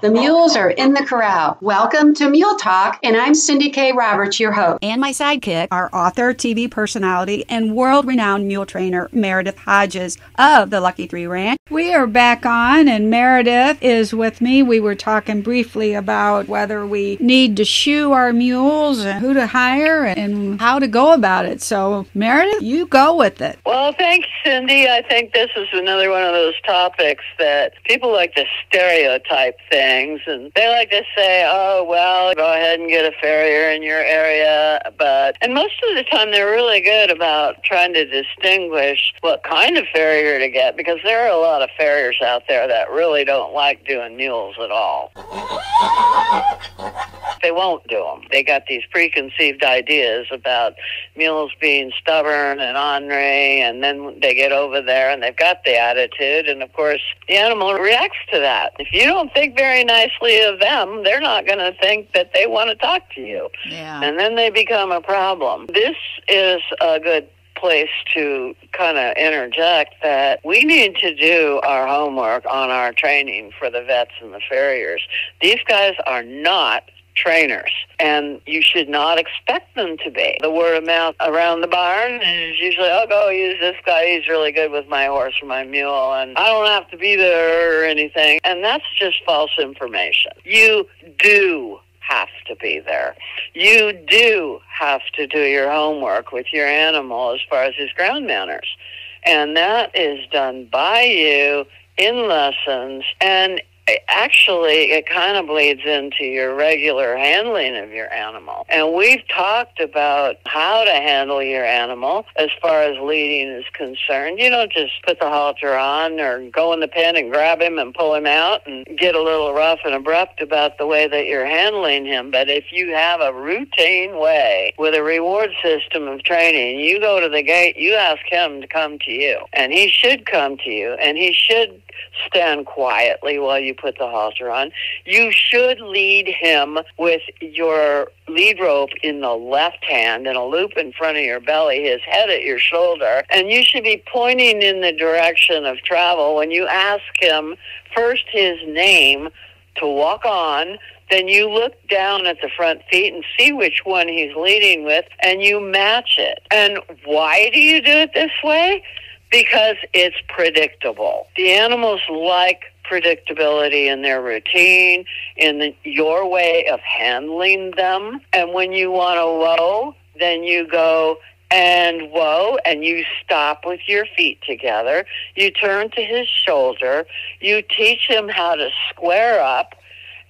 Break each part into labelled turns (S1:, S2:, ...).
S1: The mules are in the corral. Welcome to Mule Talk, and I'm Cindy K. Roberts, your host.
S2: And my sidekick, our author, TV personality, and world-renowned mule trainer, Meredith Hodges of the Lucky 3 Ranch. We are back on, and Meredith is with me. We were talking briefly about whether we need to shoe our mules, and who to hire, and how to go about it. So, Meredith, you go with it.
S3: Well, thanks, Cindy. I think this is another one of those topics that people like to stereotype things, and they like to say, oh, well, go ahead and get a farrier in your area, and most of the time they're really good about trying to distinguish what kind of farrier to get, because there are a lot of farriers out there that really don't like doing mules at all. They won't do them. They got these preconceived ideas about mules being stubborn and ornery, and then they get over there and they've got the attitude, and of course the animal reacts to that. If you don't think very nicely of them, they're not going to think that they want to talk to you.
S2: Yeah.
S3: And then they become a problem. This is a good place to kind of interject that we need to do our homework on our training for the vets and the farriers. These guys are not trainers, and you should not expect them to be. The word of mouth around the barn is usually, oh, go use this guy, he's really good with my horse or my mule, and I don't have to be there or anything. And that's just false information. You do have to be there. You do have to do your homework with your animal as far as his ground manners. And that is done by you in lessons, and actually, it kind of bleeds into your regular handling of your animal. And we've talked about how to handle your animal as far as leading is concerned. You don't just put the halter on or go in the pen and grab him and pull him out and get a little rough and abrupt about the way that you're handling him. But if you have a routine way with a reward system of training, you go to the gate, you ask him to come to you. And he should come to you, and he should stand quietly while you put the halter on. You should lead him with your lead rope in the left hand and a loop in front of your belly, his head at your shoulder, and you should be pointing in the direction of travel. When you ask him first his name to walk on, then you look down at the front feet and see which one he's leading with, and you match it. And why do you do it this way? Because it's predictable. The animals like predictability in their routine, in your way of handling them. And when you want to whoa, then you go and whoa, and you stop with your feet together. You turn to his shoulder. You teach him how to square up.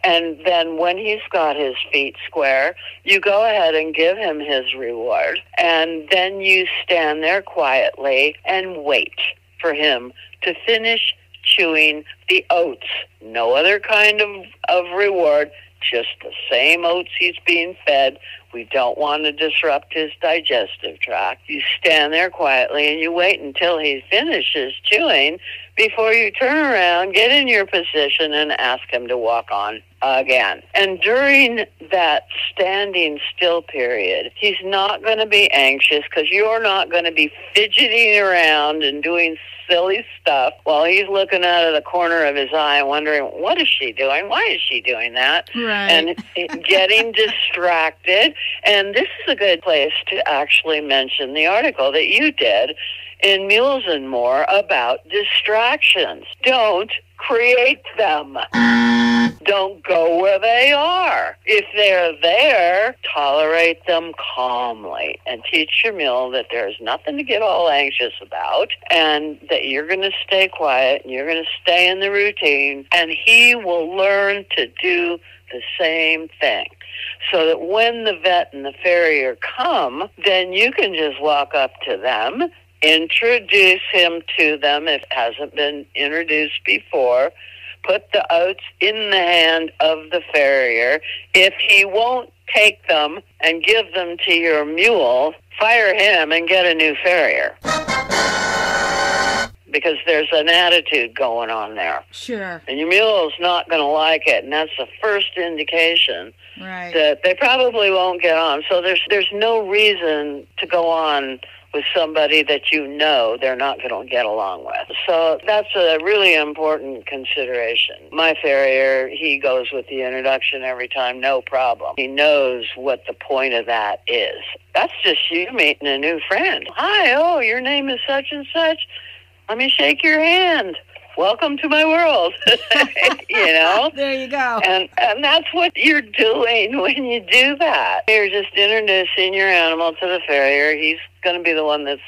S3: And then when he's got his feet square, you go ahead and give him his reward. And then you stand there quietly and wait for him to finish chewing the oats. No other kind of reward, just the same oats he's being fed. We don't want to disrupt his digestive tract. You stand there quietly and you wait until he finishes chewing before you turn around, get in your position, and ask him to walk on again. And during that standing still period, he's not going to be anxious, because you're not going to be fidgeting around and doing silly stuff while he's looking out of the corner of his eye wondering, what is she doing? Why is she doing that?
S2: Right.
S3: And getting distracted. And this is a good place to actually mention the article that you did in Mules and More about distractions. Don't create them. Don't go where they are. If they're there, tolerate them calmly and teach your mule that there's nothing to get all anxious about, and that you're going to stay quiet and you're going to stay in the routine, and he will learn to do the same thing. So that when the vet and the farrier come, then you can just walk up to them, introduce him to them if it hasn't been introduced before, put the oats in the hand of the farrier. If he won't take them and give them to your mule, fire him and get a new farrier. Because there's an attitude going on there.
S2: Sure.
S3: And your mule's not going to like it, and that's the first indication
S2: right.
S3: that they probably won't get on. So there's no reason to go on with somebody that you know they're not going to get along with. So that's a really important consideration. My farrier, he goes with the introduction every time, no problem. He knows what the point of that is. That's just you meeting a new friend. Hi, oh, your name is such and such. Let me shake your hand. Welcome to my world. You know?
S2: There you go.
S3: And that's what you're doing when you do that. You're just introducing your animal to the farrier. He's going to be the one that's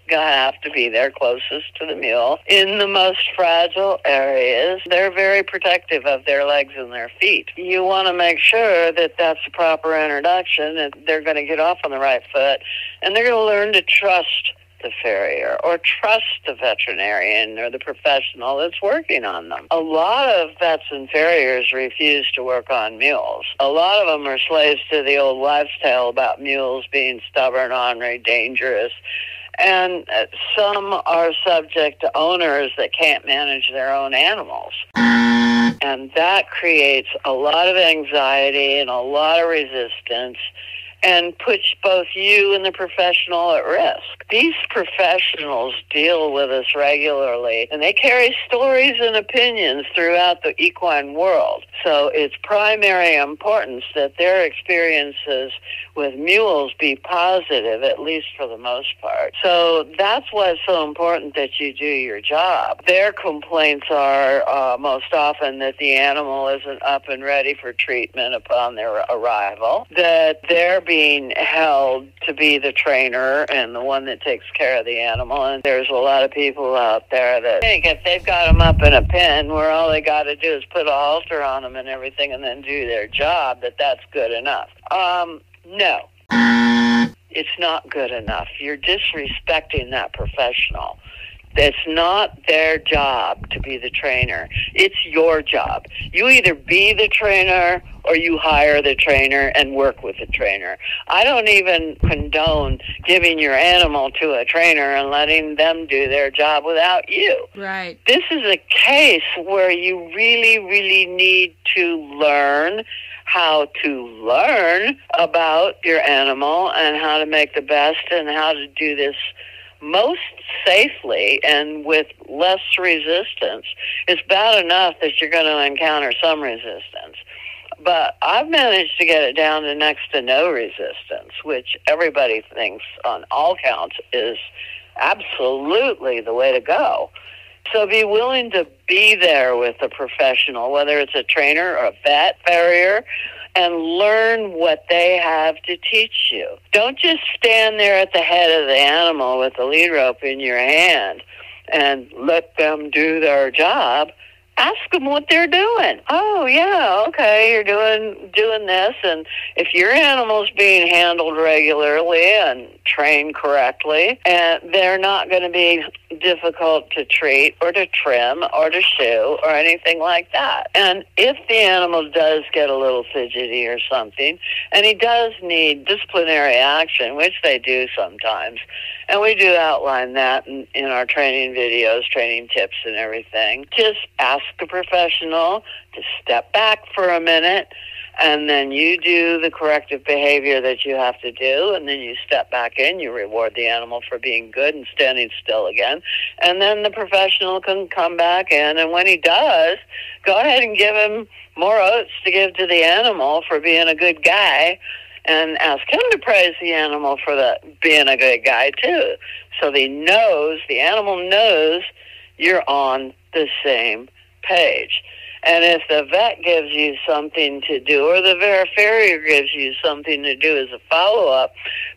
S3: going to have to be there closest to the mule. In the most fragile areas, they're very protective of their legs and their feet. You want to make sure that that's a proper introduction, and they're going to get off on the right foot, and they're going to learn to trust the farrier or trust the veterinarian or the professional that's working on them. A lot of vets and farriers refuse to work on mules. A lot of them are slaves to the old wives' tale about mules being stubborn, ornery, dangerous. And some are subject to owners that can't manage their own animals. And that creates a lot of anxiety and a lot of resistance and puts both you and the professional at risk. These professionals deal with us regularly, and they carry stories and opinions throughout the equine world. So it's primary importance that their experiences with mules be positive, at least for the most part. So that's why it's so important that you do your job. Their complaints are most often that the animal isn't up and ready for treatment upon their arrival, that they're being held to be the trainer and the one that takes care of the animal. And there's a lot of people out there that think if they've got them up in a pen where all they got to do is put a halter on them and everything and then do their job, that's good enough. No. It's not good enough. You're disrespecting that professional. It's not their job to be the trainer. It's your job. You either be the trainer or you hire the trainer and work with the trainer. I don't even condone giving your animal to a trainer and letting them do their job without you.
S2: Right.
S3: This is a case where you really, really need to learn how to learn about your animal and how to make the best and how to do this most safely and with less resistance. It's bad enough that you're going to encounter some resistance, but I've managed to get it down to next to no resistance, which everybody thinks on all counts is absolutely the way to go. So be willing to be there with a professional, whether it's a trainer or a vet, farrier, and learn what they have to teach you. Don't just stand there at the head of the animal with the lead rope in your hand and let them do their job. Ask them what they're doing. Oh, yeah, okay, you're doing this. And if your animal's being handled regularly and trained correctly, and they're not going to be difficult to treat or to trim or to shoe or anything like that. And if the animal does get a little fidgety or something, and he does need disciplinary action, which they do sometimes, and we do outline that in our training videos, training tips and everything, just ask a professional to step back for a minute, and then you do the corrective behavior that you have to do, and then you step back in, you reward the animal for being good and standing still again, and then the professional can come back in, and when he does, go ahead and give him more oats to give to the animal for being a good guy, and ask him to praise the animal for being a good guy too. So the animal knows you're on the same page. And if the vet gives you something to do, or the farrier gives you something to do as a follow-up,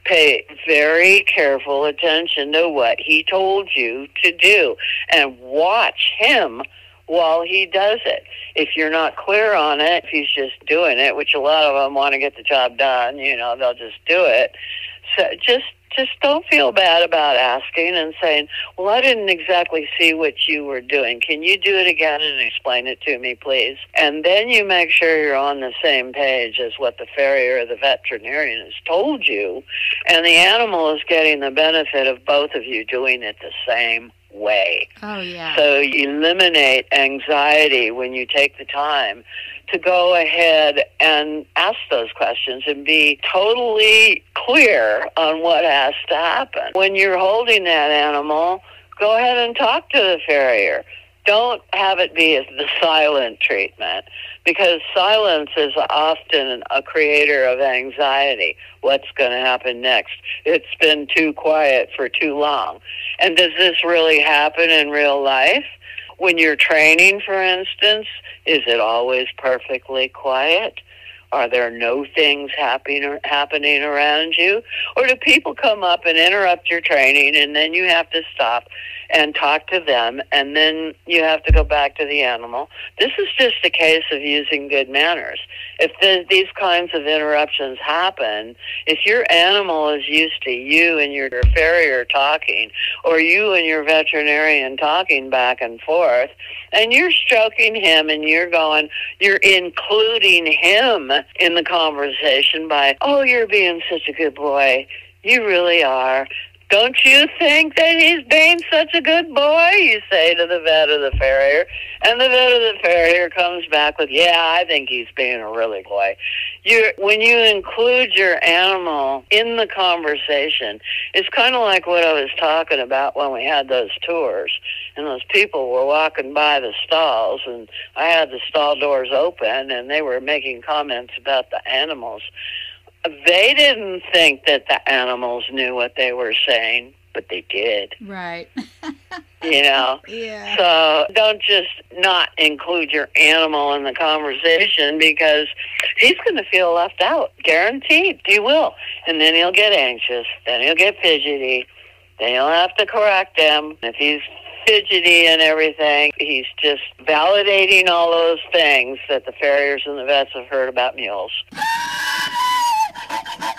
S3: pay very careful attention to what he told you to do, and watch him while he does it. If you're not clear on it, if he's just doing it, which a lot of them want to get the job done, they'll just do it. So just don't feel bad about asking and saying, well, I didn't exactly see what you were doing. Can you do it again and explain it to me, please? And then you make sure you're on the same page as what the farrier or the veterinarian has told you, and the animal is getting the benefit of both of you doing it the same way.
S2: Oh, yeah.
S3: So you eliminate anxiety when you take the time to go ahead and ask those questions and be totally clear on what has to happen. When you're holding that animal, go ahead and talk to the farrier. Don't have it be the silent treatment, because silence is often a creator of anxiety. What's going to happen next? It's been too quiet for too long. And does this really happen in real life? When you're training, for instance, is it always perfectly quiet? Are there no things happening around you? Or do people come up and interrupt your training, and then you have to stop and talk to them, and then you have to go back to the animal? This is just a case of using good manners. If these kinds of interruptions happen, if your animal is used to you and your farrier talking, or you and your veterinarian talking back and forth, and you're stroking him and you're including him in the conversation by, oh, you're being such a good boy. You really are. Don't you think that he's being such a good boy? You say to the vet or the farrier. And the vet or the farrier comes back with, yeah, I think he's being a really boy. When you include your animal in the conversation, it's kind of like what I was talking about when we had those tours. And those people were walking by the stalls, and I had the stall doors open, and they were making comments about the animals. They didn't think that the animals knew what they were saying, but they did.
S2: Right.
S3: Yeah. So don't just not include your animal in the conversation, because he's going to feel left out. Guaranteed. He will. And then he'll get anxious. Then he'll get fidgety. Then you'll have to correct him. If he's fidgety and everything, he's just validating all those things that the farriers and the vets have heard about mules.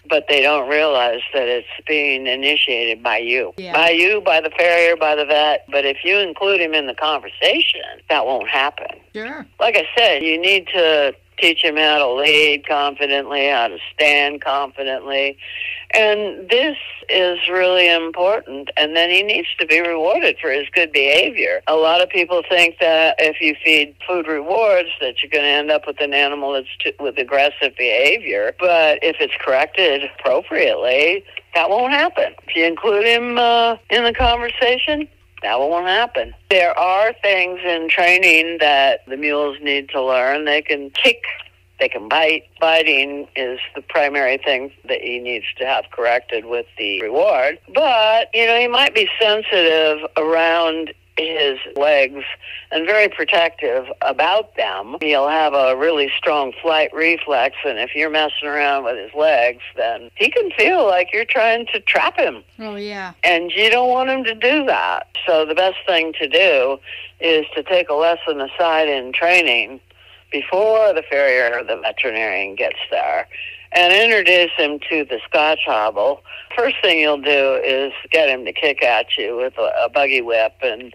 S3: But they don't realize that it's being initiated by you. Yeah. By you, by the farrier, by the vet. But if you include him in the conversation, that won't happen.
S2: Sure.
S3: Like I said, you need to teach him how to lead confidently, how to stand confidently. And this is really important. And then he needs to be rewarded for his good behavior. A lot of people think that if you feed food rewards, that you're going to end up with an animal with aggressive behavior. But if it's corrected appropriately, that won't happen. If you include him in the conversation, that won't happen. There are things in training that the mules need to learn. They can kick, they can bite. Biting is the primary thing that he needs to have corrected with the reward. But, he might be sensitive around his legs and very protective about them. He'll have a really strong flight reflex, and if you're messing around with his legs, then he can feel like you're trying to trap him.
S2: Oh, yeah.
S3: And you don't want him to do that. So the best thing to do is to take a lesson aside in training before the farrier or the veterinarian gets there, and introduce him to the Scotch hobble. First thing you'll do is get him to kick at you with a buggy whip, and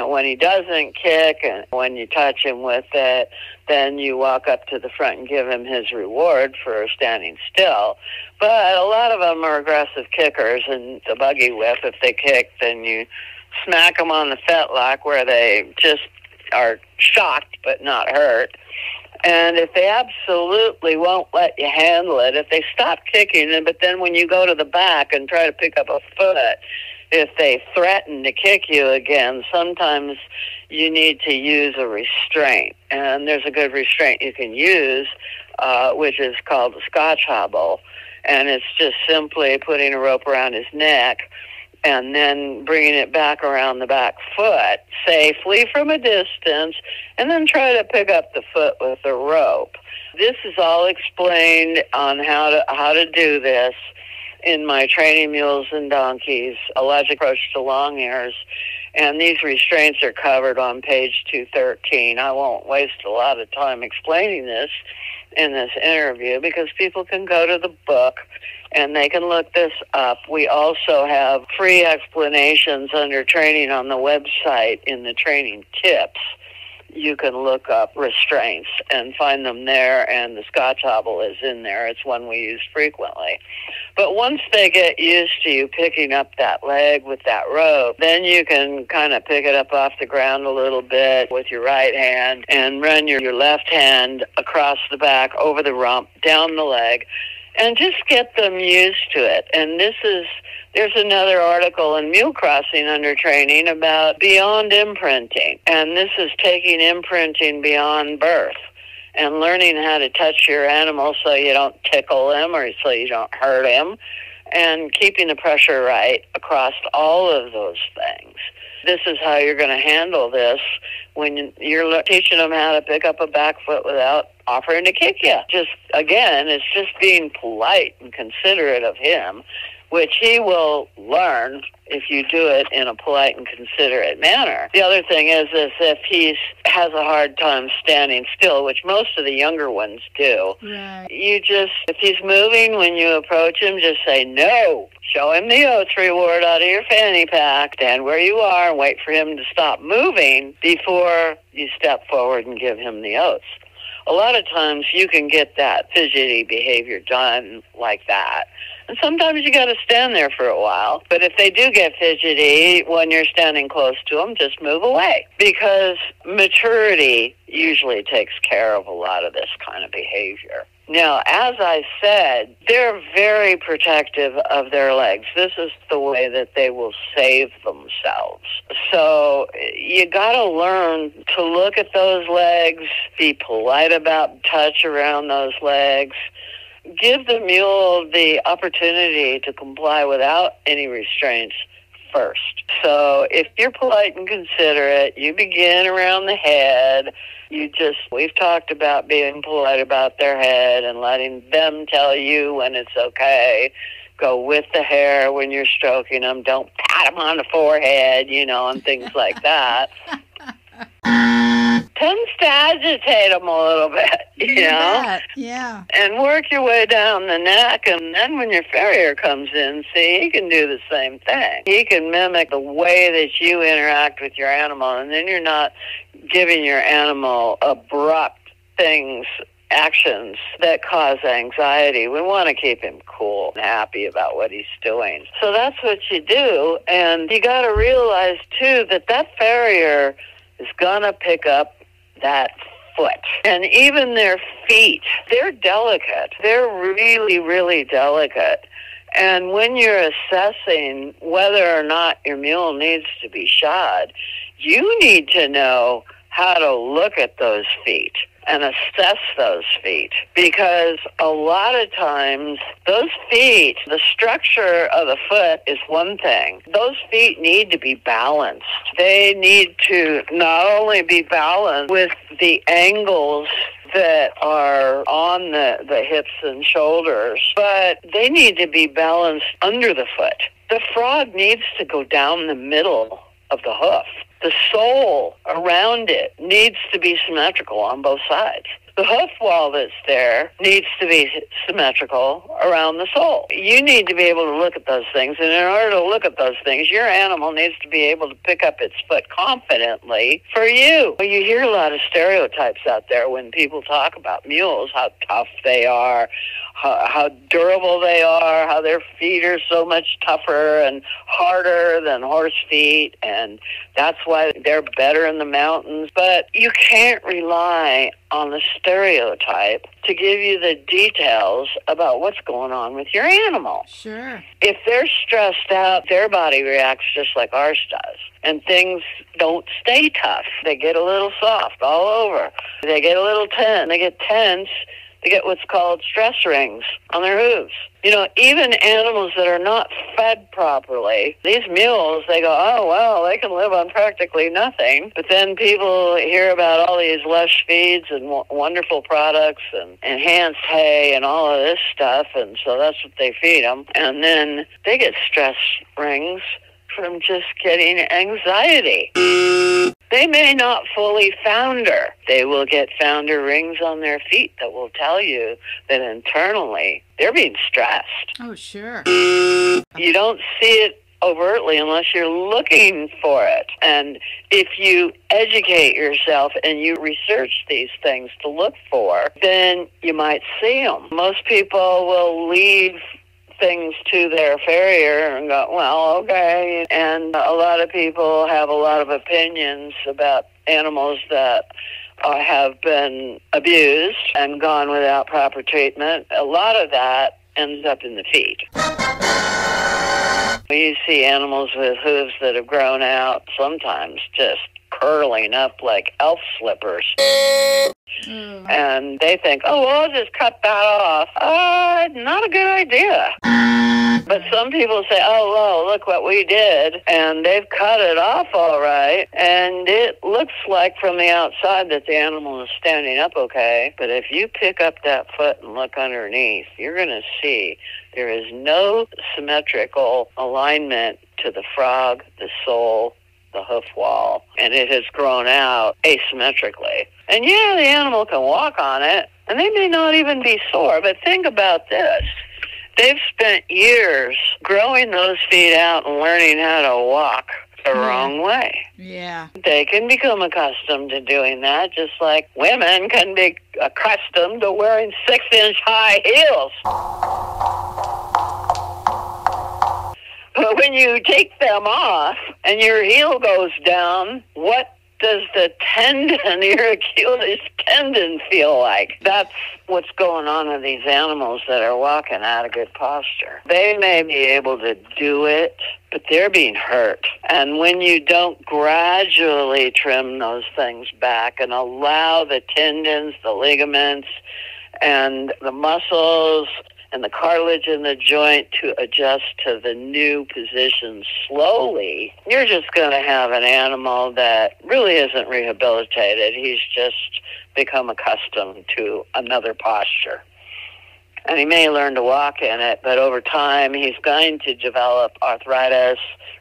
S3: when he doesn't kick, and when you touch him with it, then you walk up to the front and give him his reward for standing still. But a lot of them are aggressive kickers, and the buggy whip, if they kick, then you smack them on the fetlock where they just are shocked but not hurt. And if they absolutely won't let you handle it, if they stop kicking, but then when you go to the back and try to pick up a foot, if they threaten to kick you again, sometimes you need to use a restraint. And there's a good restraint you can use, which is called the Scotch hobble. And it's just simply putting a rope around his neck and then bringing it back around the back foot safely from a distance, and then try to pick up the foot with the rope. This is all explained on how to do this in my Training Mules and Donkeys, A Logic Approach to Long Ears, and these restraints are covered on page 213. I won't waste a lot of time explaining this in this interview, because people can go to the book and they can look this up. We also have free explanations under training on the website in the training tips. You can look up restraints and find them there, and the Scotch hobble is in there. It's one we use frequently. But once they get used to you picking up that leg with that rope, then you can kind of pick it up off the ground a little bit with your right hand and run your left hand across the back, over the rump, down the leg, and just get them used to it. And there's another article in Mule Crossing under training about beyond imprinting. And this is taking imprinting beyond birth and learning how to touch your animal so you don't tickle him or so you don't hurt him, and keeping the pressure right across all of those things. This is how you're going to handle this when you're teaching them how to pick up a back foot without offering to kick you. Just, again, it's just being polite and considerate of him, which he will learn if you do it in a polite and considerate manner. The other thing is if he has a hard time standing still, which most of the younger ones do,
S2: right.
S3: If he's moving when you approach him, just say no. Show him the oats reward out of your fanny pack. Stand where you are and wait for him to stop moving before you step forward and give him the oats. A lot of times you can get that fidgety behavior done like that. And sometimes you got to stand there for a while. But if they do get fidgety when you're standing close to them, just move away. Because maturity usually takes care of a lot of this kind of behavior. Now, as I said, they're very protective of their legs. This is the way that they will save themselves. So you got to learn to look at those legs, be polite about touch around those legs, give the mule the opportunity to comply without any restraints first. So if you're polite and considerate, you begin around the head. We've talked about being polite about their head and letting them tell you when it's okay. Go with the hair when you're stroking them. Don't pat them on the forehead, and things like that. Tends to agitate them a little bit,
S2: Yeah.
S3: And work your way down the neck. And then when your farrier comes in, see, he can do the same thing. He can mimic the way that you interact with your animal, and then you're not giving your animal abrupt actions that cause anxiety. We want to keep him cool and happy about what he's doing. So that's what you do. And you got to realize, too, that farrier is going to pick up that foot. And even their feet, they're delicate. They're really, really delicate. And when you're assessing whether or not your mule needs to be shod, you need to know how to look at those feet and assess those feet, because a lot of times those feet, the structure of the foot is one thing. Those feet need to be balanced. They need to not only be balanced with the angles that are on the hips and shoulders, but they need to be balanced under the foot. The frog needs to go down the middle of the hoof. The sole around it needs to be symmetrical on both sides. The hoof wall that's there needs to be symmetrical around the sole. You need to be able to look at those things, and in order to look at those things, your animal needs to be able to pick up its foot confidently for you. You hear a lot of stereotypes out there when people talk about mules, how tough they are, how durable they are, how their feet are so much tougher and harder than horse feet, and that's why they're better in the mountains. But you can't rely on the stereotype to give you the details about what's going on with your animal.
S2: Sure.
S3: If they're stressed out, their body reacts just like ours does. And things don't stay tough. They get a little soft all over. They get a little tense. They get tense. They get what's called stress rings on their hooves. Even animals that are not fed properly, these mules, they go, oh, well, they can live on practically nothing. But then people hear about all these lush feeds and wonderful products and enhanced hay and all of this stuff, and so that's what they feed them. And then they get stress rings from just getting anxiety. They may not fully founder. They will get founder rings on their feet that will tell you that internally they're being stressed.
S2: Oh, sure.
S3: You don't see it overtly unless you're looking for it. And if you educate yourself and you research these things to look for, then you might see them. Most people will leave things to their farrier and go, well, okay. And a lot of people have a lot of opinions about animals that have been abused and gone without proper treatment. A lot of that ends up in the feet. You see animals with hooves that have grown out, sometimes just curling up like elf slippers. And they think, oh, well, I'll just cut that off. Not a good idea. But some people say, oh, well, look what we did. And they've cut it off all right. And it looks like from the outside that the animal is standing up okay. But if you pick up that foot and look underneath, you're going to see there is no symmetrical alignment to the frog, the sole, the hoof wall, and it has grown out asymmetrically. And yeah, the animal can walk on it, and they may not even be sore, but think about this. They've spent years growing those feet out and learning how to walk the wrong way.
S2: Yeah.
S3: They can become accustomed to doing that, just like women can be accustomed to wearing 6-inch high heels. But when you take them off and your heel goes down, what does the tendon, your Achilles tendon, feel like? That's what's going on with these animals that are walking out of good posture. They may be able to do it, but they're being hurt. And when you don't gradually trim those things back and allow the tendons, the ligaments, and the muscles and the cartilage in the joint to adjust to the new position slowly, you're just going to have an animal that really isn't rehabilitated. He's just become accustomed to another posture. And he may learn to walk in it, but over time he's going to develop arthritis,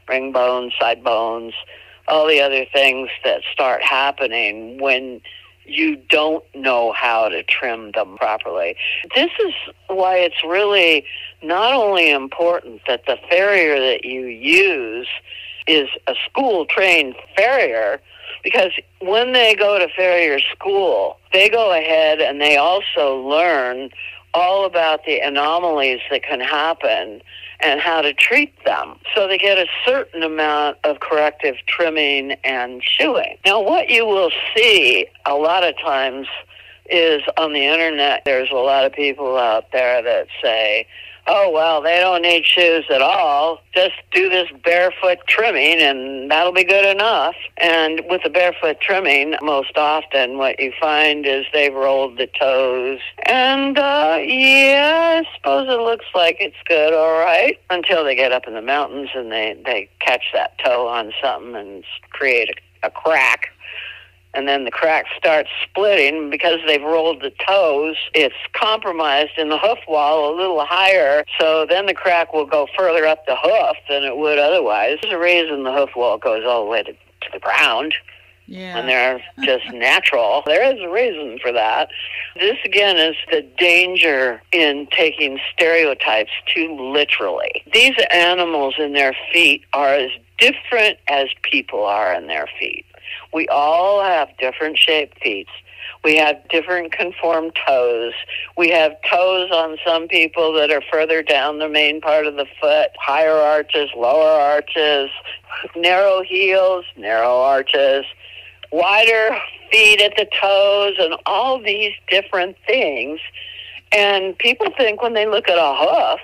S3: ring bones, side bones, all the other things that start happening when you don't know how to trim them properly. This is why it's really not only important that the farrier that you use is a school-trained farrier, because when they go to farrier school, they go ahead and they also learn all about the anomalies that can happen and how to treat them. So they get a certain amount of corrective trimming and shoeing. Now, what you will see a lot of times is on the internet, there's a lot of people out there that say, oh, well, they don't need shoes at all. Just do this barefoot trimming and that'll be good enough. And with the barefoot trimming, most often what you find is they've rolled the toes. And, yeah, I suppose it looks like it's good, all right, until they get up in the mountains and they catch that toe on something and create a crack. And then the crack starts splitting because they've rolled the toes. It's compromised in the hoof wall a little higher, so then the crack will go further up the hoof than it would otherwise. There's a reason the hoof wall goes all the way to the ground.
S2: Yeah.
S3: And they're just natural. There is a reason for that. This, again, is the danger in taking stereotypes too literally. These animals in their feet are as different as people are in their feet. We all have different shaped feet. We have different conformed toes. We have toes on some people that are further down the main part of the foot, higher arches, lower arches, narrow heels, narrow arches, wider feet at the toes, and all these different things. And people think when they look at a hoof,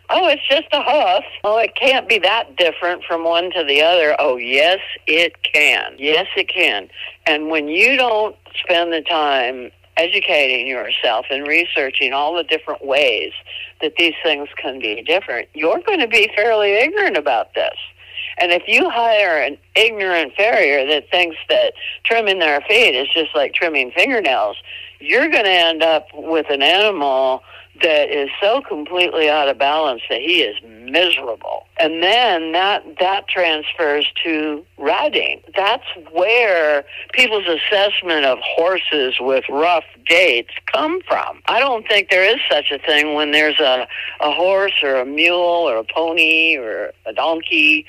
S3: oh, it's just a hoof. Oh, it can't be that different from one to the other. Oh, yes, it can. Yes, it can. And when you don't spend the time educating yourself and researching all the different ways that these things can be different, you're going to be fairly ignorant about this. And if you hire an ignorant farrier that thinks that trimming their feet is just like trimming fingernails, you're going to end up with an animal that is so completely out of balance that he is miserable. And then that transfers to riding. That's where people's assessment of horses with rough gaits come from. I don't think there is such a thing when there's a horse or a mule or a pony or a donkey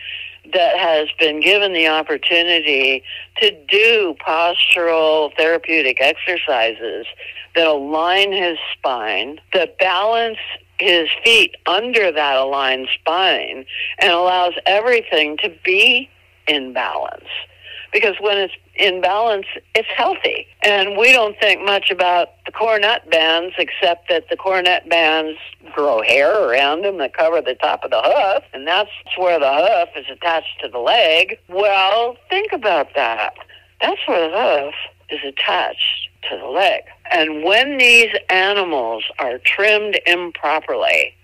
S3: that has been given the opportunity to do postural therapeutic exercises that align his spine, that balance his feet under that aligned spine and allows everything to be in balance. Because when it's in balance, it's healthy. And we don't think much about the cornet bands, except that the cornet bands grow hair around them that cover the top of the hoof, and that's where the hoof is attached to the leg. Well, think about that. That's where the hoof is attached to the leg. And when these animals are trimmed improperly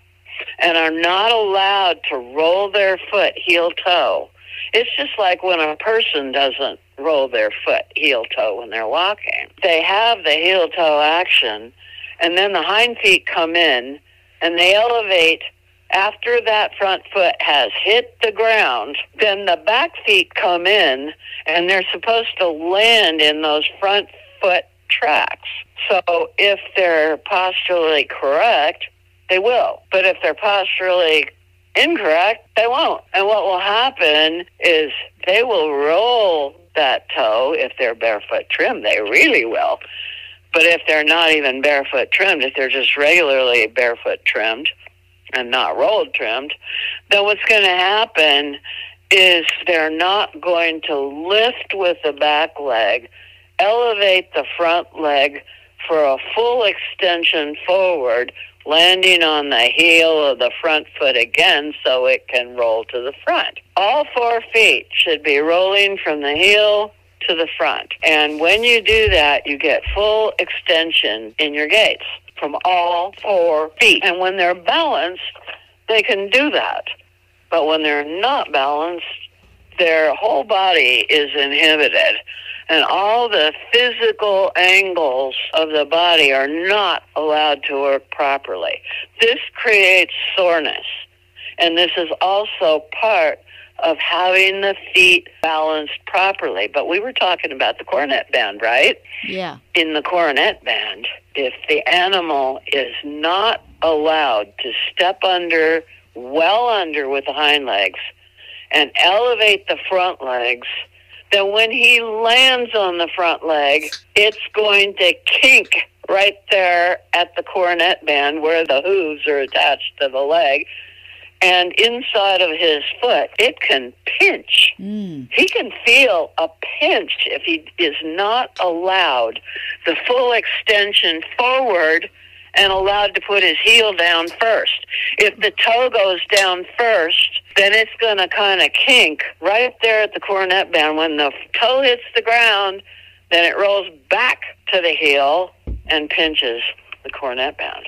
S3: and are not allowed to roll their foot heel-toe, it's just like when a person doesn't roll their foot heel-toe when they're walking. They have the heel-toe action, and then the hind feet come in, and they elevate. After that front foot has hit the ground, then the back feet come in, and they're supposed to land in those front foot tracks. So if they're posturally correct, they will. But if they're posturally incorrect, they won't. And what will happen is they will roll that toe. If they're barefoot trimmed, they really will. But if they're not even barefoot trimmed, if they're just regularly barefoot trimmed and not rolled trimmed, then what's going to happen is they're not going to lift with the back leg, elevate the front leg for a full extension forward, landing on the heel of the front foot again so it can roll to the front. All 4 feet should be rolling from the heel to the front. And when you do that, you get full extension in your gaits from all 4 feet. And when they're balanced, they can do that. But when they're not balanced, their whole body is inhibited. And all the physical angles of the body are not allowed to work properly. This creates soreness. And this is also part of having the feet balanced properly. But we were talking about the cornet band, right?
S4: Yeah.
S3: In the cornet band, if the animal is not allowed to step under, well under with the hind legs, and elevate the front legs, then when he lands on the front leg, it's going to kink right there at the cornet band where the hooves are attached to the leg. And inside of his foot, it can pinch. He can feel a pinch if he is not allowed the full extension forward and allowed to put his heel down first. If the toe goes down first, then it's going to kind of kink right there at the cornet band. When the toe hits the ground, then it rolls back to the heel and pinches the cornet band.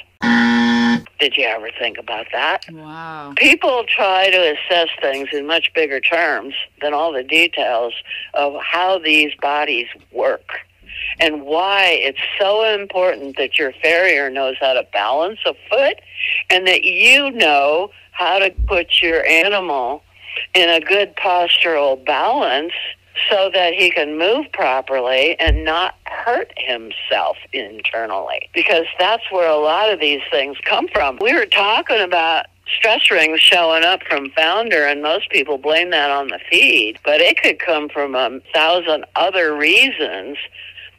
S3: Did you ever think about that?
S4: Wow.
S3: People try to assess things in much bigger terms than all the details of how these bodies work and why it's so important that your farrier knows how to balance a foot and that you know how to put your animal in a good postural balance so that he can move properly and not hurt himself internally. Because that's where a lot of these things come from. We were talking about stress rings showing up from founder, and most people blame that on the feed, but it could come from 1,000 other reasons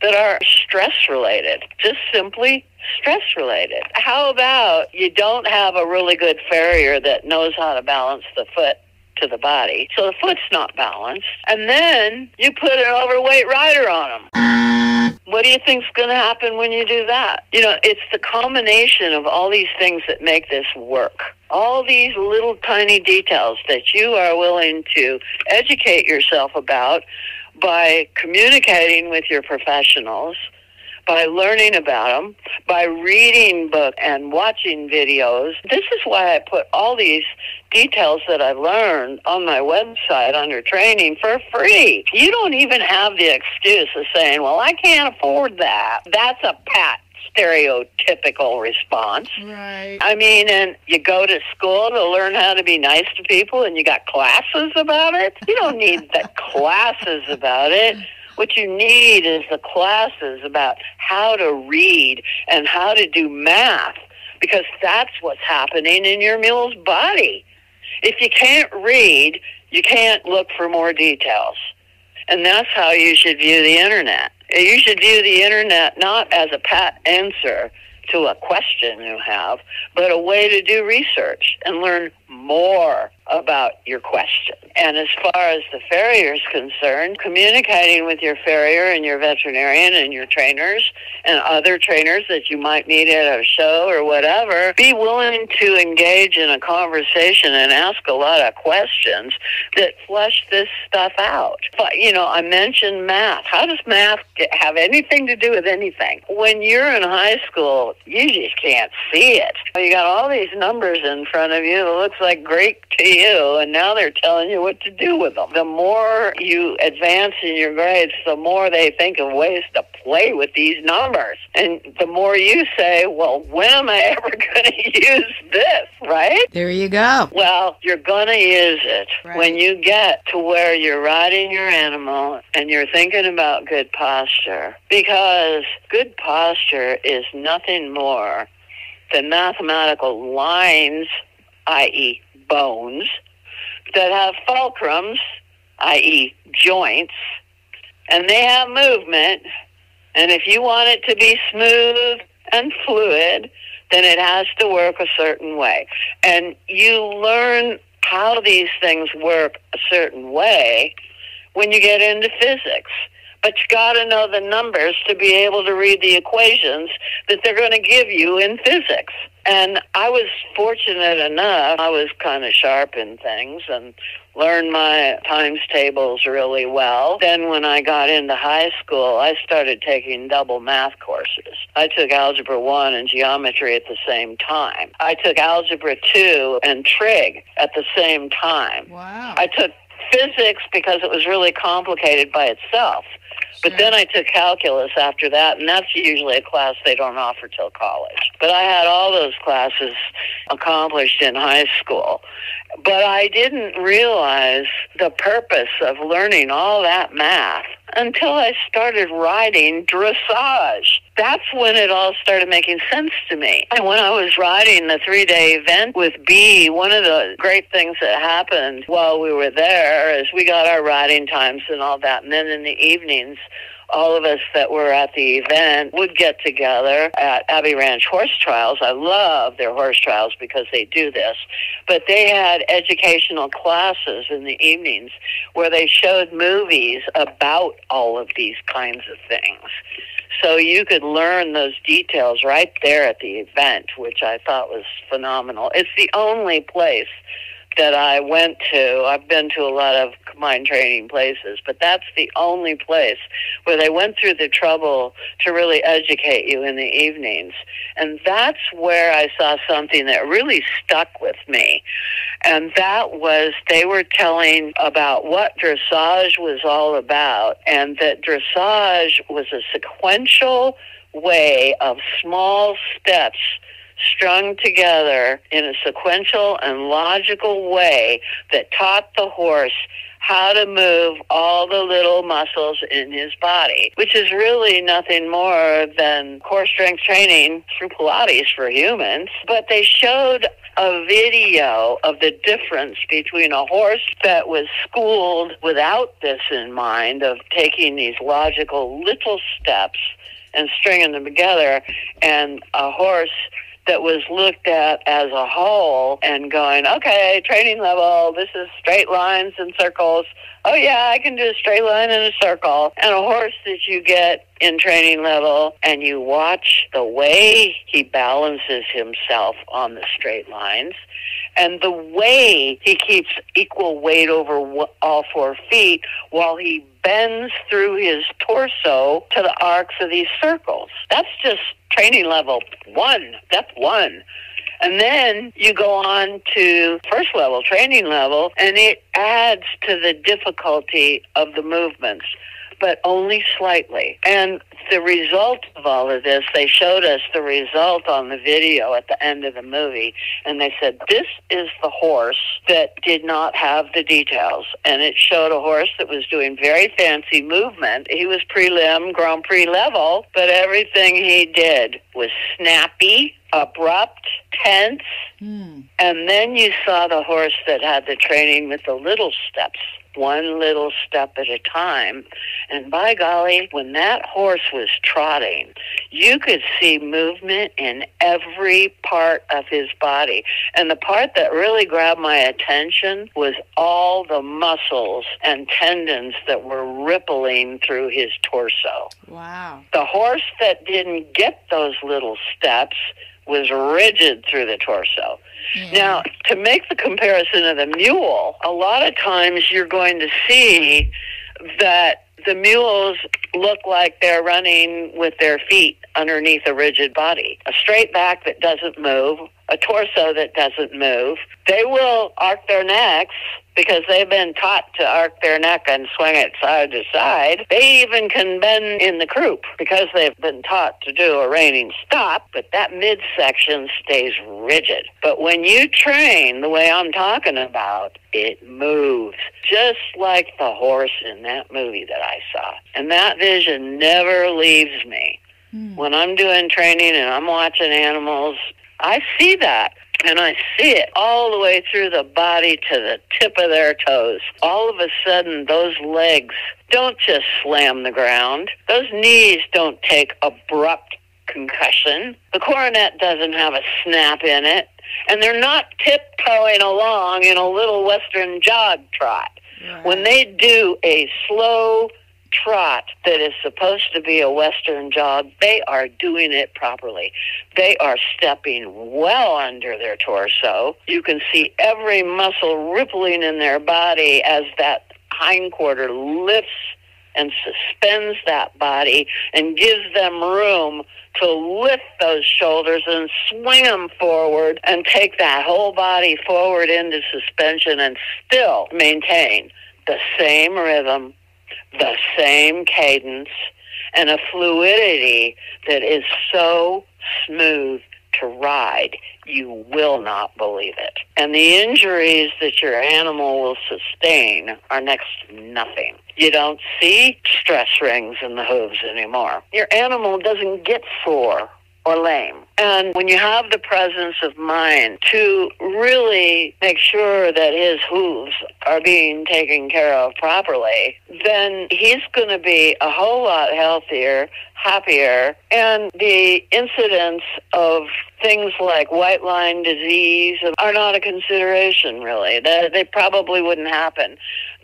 S3: that are stress-related, just simply stress-related. How about you don't have a really good farrier that knows how to balance the foot to the body, so the foot's not balanced, and then you put an overweight rider on them. What do you think's going to happen when you do that? You know, it's the combination of all these things that make this work. All these little tiny details that you are willing to educate yourself about by communicating with your professionals, by learning about them, by reading books and watching videos. This is why I put all these details that I've learned on my website under training for free. You don't even have the excuse of saying, well, I can't afford that. That's a pat stereotypical response.
S4: Right.
S3: I mean, and you go to school to learn how to be nice to people and you got classes about it. You don't need the classes about it. What you need is the classes about how to read and how to do math, because that's what's happening in your mule's body. If you can't read, you can't look for more details. And that's how you should view the internet. You should view the internet not as a pat answer to a question you have, but a way to do research and learn more about your question. And as far as the farrier is concerned, communicating with your farrier and your veterinarian and your trainers and other trainers that you might meet at a show or whatever, be willing to engage in a conversation and ask a lot of questions that flesh this stuff out. But, I mentioned math. How does math have anything to do with anything? When you're in high school, you just can't see it. You got all these numbers in front of you that looks like Greek to you, and now they're telling you what to do with them. The more you advance in your grades, the more they think of ways to play with these numbers. And the more you say, well, when am I ever going to use this, right?
S2: There you go.
S3: Well, you're going to use it when you get to where you're riding your animal and you're thinking about good posture. Because good posture is nothing more than mathematical lines, i.e. bones, that have fulcrums, i.e. joints, and they have movement. And if you want it to be smooth and fluid, then it has to work a certain way. And you learn how these things work a certain way when you get into physics. But you got to know the numbers to be able to read the equations that they're going to give you in physics. And I was fortunate enough, I was kind of sharp in things and learned my times tables really well. Then when I got into high school, I started taking double math courses. I took Algebra 1 and Geometry at the same time. I took Algebra 2 and Trig at the same time.
S2: Wow.
S3: I took Physics because it was really complicated by itself. But then I took calculus after that, and that's usually a class they don't offer till college. But I had all those classes accomplished in high school. But I didn't realize the purpose of learning all that math until I started riding dressage. That's when it all started making sense to me. And when I was riding the 3-day event with B, one of the great things that happened while we were there is we got our riding times and all that. And then in the evenings, all of us that were at the event would get together at Abbey Ranch Horse Trials. I love their horse trials because they do this. But they had educational classes in the evenings where they showed movies about all of these kinds of things. So you could learn those details right there at the event, which I thought was phenomenal. It's the only place that I went to. I've been to a lot of combined training places, but that's the only place where they went through the trouble to really educate you in the evenings. And that's where I saw something that really stuck with me. And that was they were telling about what dressage was all about, and that dressage was a sequential way of small steps strung together in a sequential and logical way that taught the horse how to move all the little muscles in his body, which is really nothing more than core strength training through Pilates for humans. But they showed a video of the difference between a horse that was schooled without this in mind, of taking these logical little steps and stringing them together, and a horse that was looked at as a whole and going, okay, training level, this is straight lines and circles. Oh, yeah, I can do a straight line and a circle. And a horse that you get in training level and you watch the way he balances himself on the straight lines and the way he keeps equal weight over all 4 feet while he bends through his torso to the arcs of these circles. That's just training level 1, step 1. And then you go on to first level, training level, and it adds to the difficulty of the movements, but only slightly. And the result of all of this, they showed us the result on the video at the end of the movie, and they said, this is the horse that did not have the details. And it showed a horse that was doing very fancy movement. He was prelim, Grand Prix level, but everything he did was snappy, abrupt, tense, and then you saw the horse that had the training with the little steps, one little step at a time. And by golly, when that horse was trotting, you could see movement in every part of his body. And the part that really grabbed my attention was all the muscles and tendons that were rippling through his torso.
S2: Wow.
S3: The horse that didn't get those little steps was rigid through the torso. Yeah. Now, to make the comparison of the mule, a lot of times you're going to see that the mules look like they're running with their feet underneath a rigid body. A straight back that doesn't move, a torso that doesn't move. They will arc their necks because they've been taught to arc their neck and swing it side to side. They even can bend in the croup because they've been taught to do a reining stop, but that midsection stays rigid. But when you train the way I'm talking about, it moves, just like the horse in that movie that I saw. And that vision never leaves me. When I'm doing training and I'm watching animals, I see that. And I see it all the way through the body to the tip of their toes. All of a sudden, those legs don't just slam the ground. Those knees don't take abrupt concussion. The coronet doesn't have a snap in it. And they're not tiptoeing along in a little Western jog trot. Right. When they do a slow trot that is supposed to be a Western jog, they are doing it properly. They are stepping well under their torso. You can see every muscle rippling in their body as that hindquarter lifts and suspends that body and gives them room to lift those shoulders and swing them forward and take that whole body forward into suspension and still maintain the same rhythm, the same cadence, and a fluidity that is so smooth to ride, you will not believe it. And the injuries that your animal will sustain are next to nothing. You don't see stress rings in the hooves anymore. Your animal doesn't get sore or lame. And when you have the presence of mind to really make sure that his hooves are being taken care of properly, then he's going to be a whole lot healthier, happier, and the incidence of things like white line disease are not a consideration, really. They probably wouldn't happen.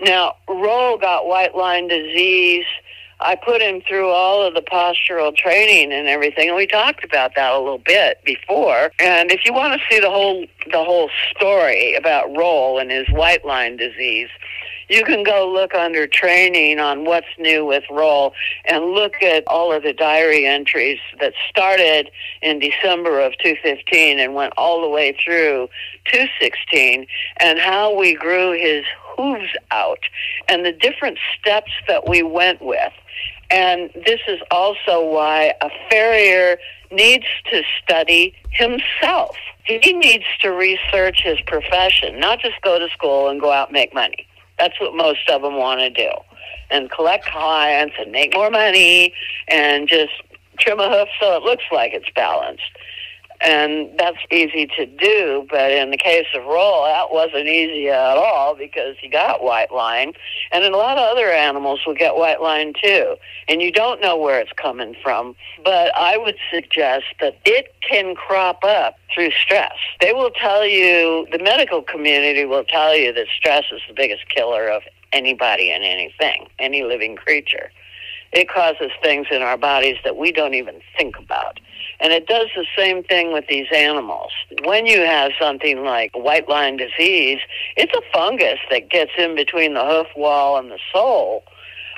S3: Now, Roll got white line disease. I put him through all of the postural training and everything, and we talked about that a little bit before. And if you want to see the whole story about Roll and his white line disease, you can go look under training on what's new with Roll and look at all of the diary entries that started in December of 2015 and went all the way through 2016, and how we grew his hooves out and the different steps that we went with. And this is also why a farrier needs to study himself. He needs to research his profession, not just go to school and go out and make money. That's what most of them want to do, and collect clients and make more money and just trim a hoof so it looks like it's balanced. And that's easy to do, but in the case of Roll, that wasn't easy at all because he got white line. And a lot of other animals will get white line too. And you don't know where it's coming from. But I would suggest that it can crop up through stress. They will tell you, the medical community will tell you that stress is the biggest killer of anybody and anything, any living creature. It causes things in our bodies that we don't even think about. And it does the same thing with these animals. When you have something like white line disease, it's a fungus that gets in between the hoof wall and the sole.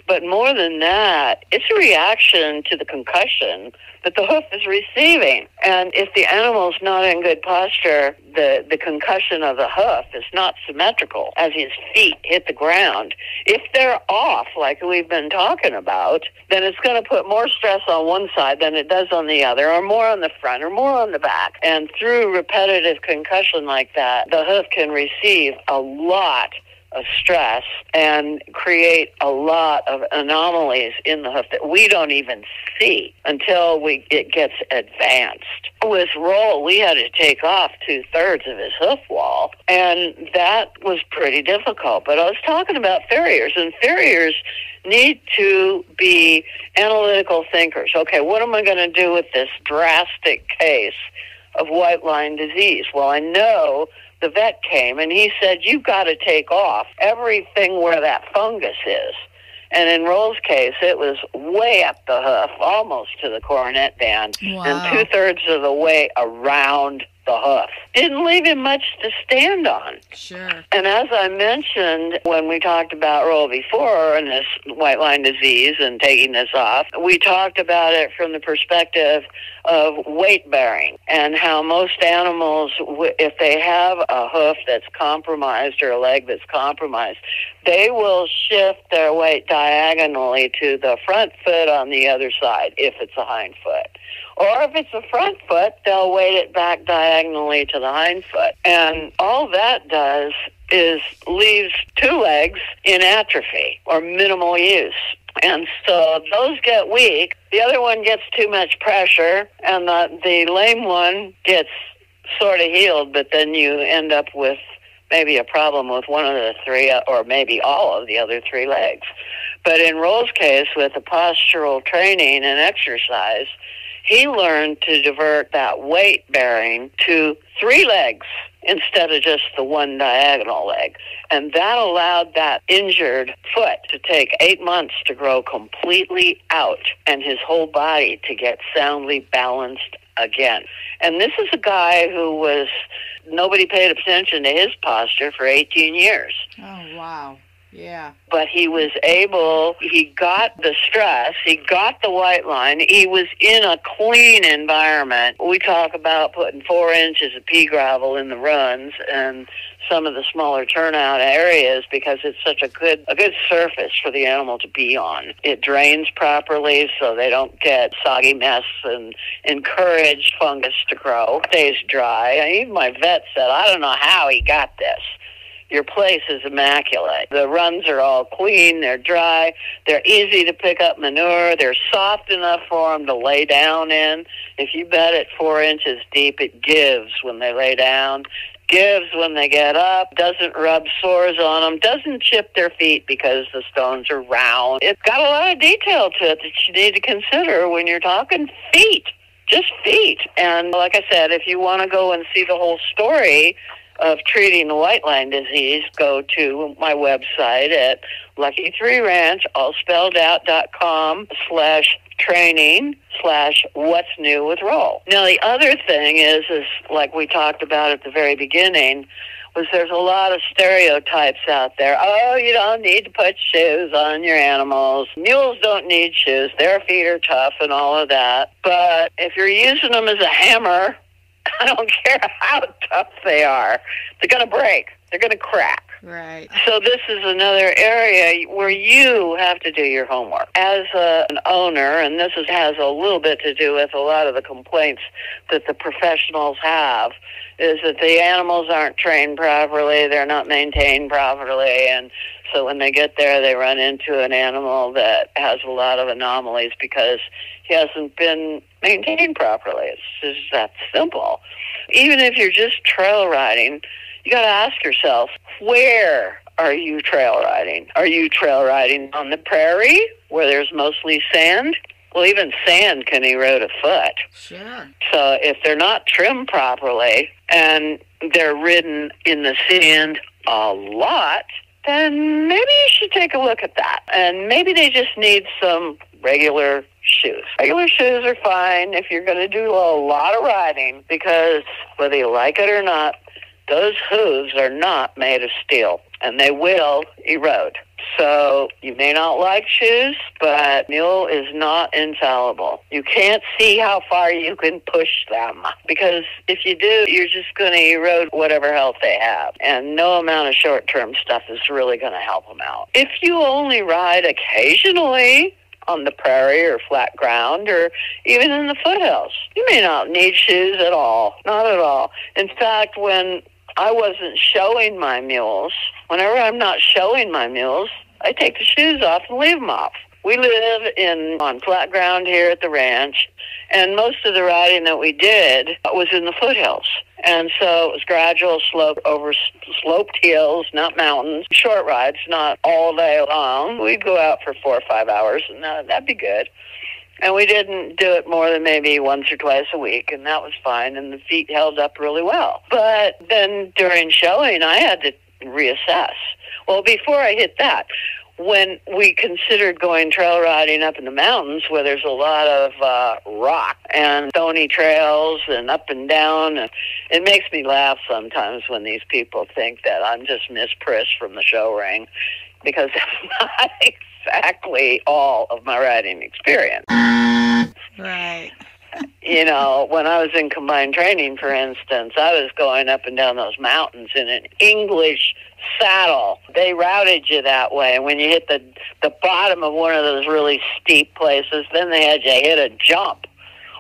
S3: But more than that, it's a reaction to the concussion that the hoof is receiving. And if the animal's not in good posture, the concussion of the hoof is not symmetrical as his feet hit the ground. If they're off, like we've been talking about, then it's going to put more stress on one side than it does on the other, or more on the front, or more on the back. And through repetitive concussion like that, the hoof can receive a lot of stress and create a lot of anomalies in the hoof that we don't even see until it gets advanced. With Roll, we had to take off 2/3 of his hoof wall, and that was pretty difficult. But I was talking about farriers, and farriers need to be analytical thinkers. Okay, what am I going to do with this drastic case of white line disease? Well, I know the vet came and he said, you've got to take off everything where that fungus is. And in Roll's case, it was way up the hoof, almost to the coronet band,
S2: Wow.
S3: and 2/3 of the way around the hoof. Didn't leave him much to stand on.
S2: Sure.
S3: And as I mentioned when we talked about Roll before and this white line disease and taking this off, we talked about it from the perspective of weight bearing and how most animals, if they have a hoof that's compromised or a leg that's compromised, they will shift their weight diagonally to the front foot on the other side if it's a hind foot. Or if it's a front foot, they'll weight it back diagonally to the hind foot. And all that does is leaves two legs in atrophy or minimal use. And so those get weak. The other one gets too much pressure, and the lame one gets sort of healed, but then you end up with maybe a problem with one of the three or maybe all of the other three legs. But in Roll's case, with the postural training and exercise, he learned to divert that weight bearing to 3 legs instead of just the one diagonal leg. And that allowed that injured foot to take 8 months to grow completely out and his whole body to get soundly balanced again. And this is a guy who nobody paid attention to his posture for 18 years.
S2: Oh, wow. Yeah.
S3: But he was able, he got the stress, he got the white line, he was in a clean environment. We talk about putting 4 inches of pea gravel in the runs and some of the smaller turnout areas because it's such a good surface for the animal to be on. It drains properly so they don't get soggy mess and encourage fungus to grow. It stays dry. Even my vet said, I don't know how he got this. Your place is immaculate. The runs are all clean, they're dry, they're easy to pick up manure, they're soft enough for them to lay down in. If you bed it 4 inches deep, it gives when they lay down, gives when they get up, doesn't rub sores on them, doesn't chip their feet because the stones are round. It's got a lot of detail to it that you need to consider when you're talking feet, just feet. And like I said, if you want to go and see the whole story of treating the white line disease, go to my website at Lucky3Ranch, all spelled out.com/training/what's new with Roll. Now, the other thing is like we talked about at the very beginning, was there's a lot of stereotypes out there. Oh, you don't need to put shoes on your animals. Mules don't need shoes. Their feet are tough and all of that. But if you're using them as a hammer, I don't care how tough they are. They're going to break. They're going to crack.
S2: Right.
S3: So this is another area where you have to do your homework. As an owner, and this has a little bit to do with a lot of the complaints that the professionals have, is that the animals aren't trained properly, they're not maintained properly, and so when they get there, they run into an animal that has a lot of anomalies because he hasn't been maintained properly. It's just that simple. Even if you're just trail riding, you got to ask yourself, where are you trail riding? Are you trail riding on the prairie where there's mostly sand? Well, even sand can erode a foot.
S2: Sure.
S3: So if they're not trimmed properly and they're ridden in the sand a lot, then maybe you should take a look at that. And maybe they just need some regular shoes. Regular shoes are fine if you're going to do a lot of riding because whether you like it or not, those hooves are not made of steel and they will erode. So you may not like shoes, but mule is not infallible. You can't see how far you can push them because if you do, you're just going to erode whatever health they have. And no amount of short-term stuff is really going to help them out. If you only ride occasionally on the prairie or flat ground or even in the foothills, you may not need shoes at all. Not at all. In fact, when I wasn't showing my mules. Whenever I'm not showing my mules, I take the shoes off and leave them off. We live on flat ground here at the ranch, and most of the riding that we did was in the foothills. And so it was gradual slope over sloped hills, not mountains, short rides, not all day long. We'd go out for 4 or 5 hours, and that'd be good. And we didn't do it more than maybe once or twice a week, and that was fine, and the feet held up really well. But then during showing, I had to reassess. Well, before I hit that, when we considered going trail riding up in the mountains where there's a lot of rock and stony trails and up and down, and it makes me laugh sometimes when these people think that I'm just Miss Priss from the show ring, because that's not exactly all of my riding experience.
S2: Right.
S3: You know, when I was in combined training, for instance, I was going up and down those mountains in an English saddle. They routed you that way. And when you hit the bottom of one of those really steep places, then they had you hit a jump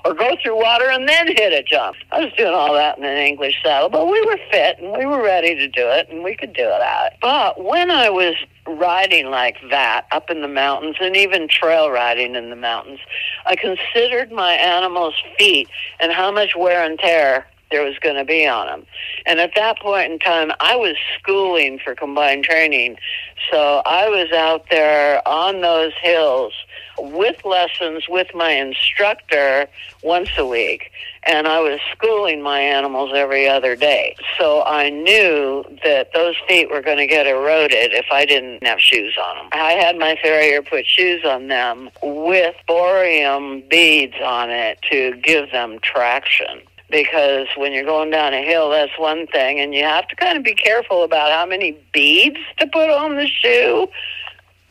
S3: or go through water and then hit a jump. I was doing all that in an English saddle, but we were fit and we were ready to do it, and we could do that. But when I was riding like that up in the mountains, and even trail riding in the mountains, I considered my animals' feet and how much wear and tear there was going to be on them. And at that point in time, I was schooling for combined training. So I was out there on those hills with lessons with my instructor once a week. And I was schooling my animals every other day. So I knew that those feet were going to get eroded if I didn't have shoes on them. I had my farrier put shoes on them with borium beads on it to give them traction. Because when you're going down a hill, that's one thing, and you have to kind of be careful about how many beads to put on the shoe.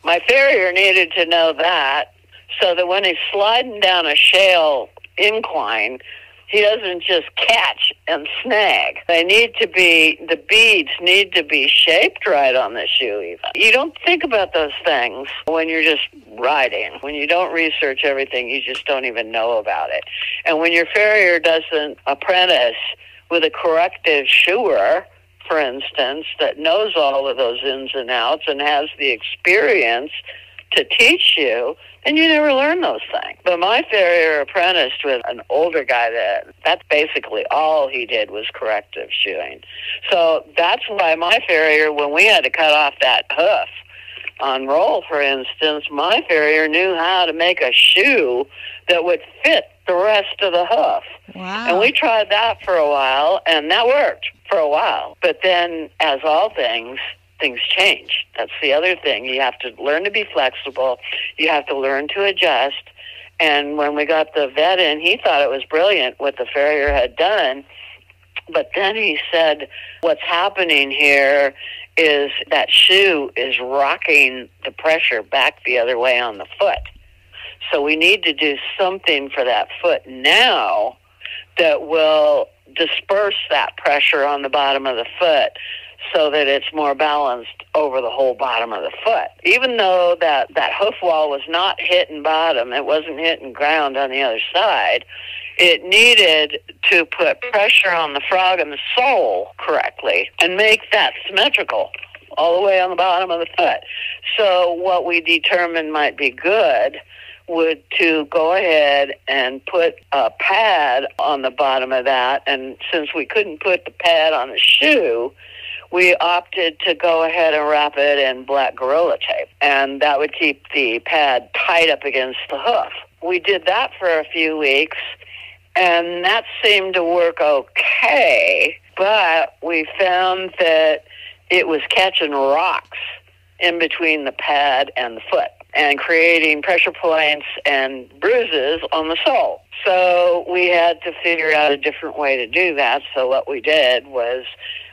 S3: My farrier needed to know that, so that when he's sliding down a shale incline, he doesn't just catch and snag. The beads need to be shaped right on the shoe even. You don't think about those things when you're just riding. When you don't research everything, you just don't even know about it. And when your farrier doesn't apprentice with a corrective shoer, for instance, that knows all of those ins and outs and has the experience to teach you, then you never learn those things. But my farrier apprenticed with an older guy that's basically all he did was corrective shoeing. So that's why my farrier, when we had to cut off that hoof on roll, for instance, my farrier knew how to make a shoe that would fit the rest of the hoof.
S2: Wow.
S3: And we tried that for a while, and that worked for a while. But then, as all things change. That's the other thing. You have to learn to be flexible. You have to learn to adjust. And when we got the vet in, he thought it was brilliant what the farrier had done. But then he said, what's happening here is that shoe is rocking the pressure back the other way on the foot. So we need to do something for that foot now that will disperse that pressure on the bottom of the foot so that it's more balanced over the whole bottom of the foot. Even though that hoof wall was not hitting bottom, it wasn't hitting ground on the other side, it needed to put pressure on the frog and the sole correctly and make that symmetrical all the way on the bottom of the foot. So what we determined might be good would to go ahead and put a pad on the bottom of that. And since we couldn't put the pad on the shoe, we opted to go ahead and wrap it in black Gorilla Tape, and that would keep the pad tight up against the hoof. We did that for a few weeks, and that seemed to work okay, but we found that it was catching rocks in between the pad and the foot and creating pressure points and bruises on the sole. So we had to figure out a different way to do that. So what we did was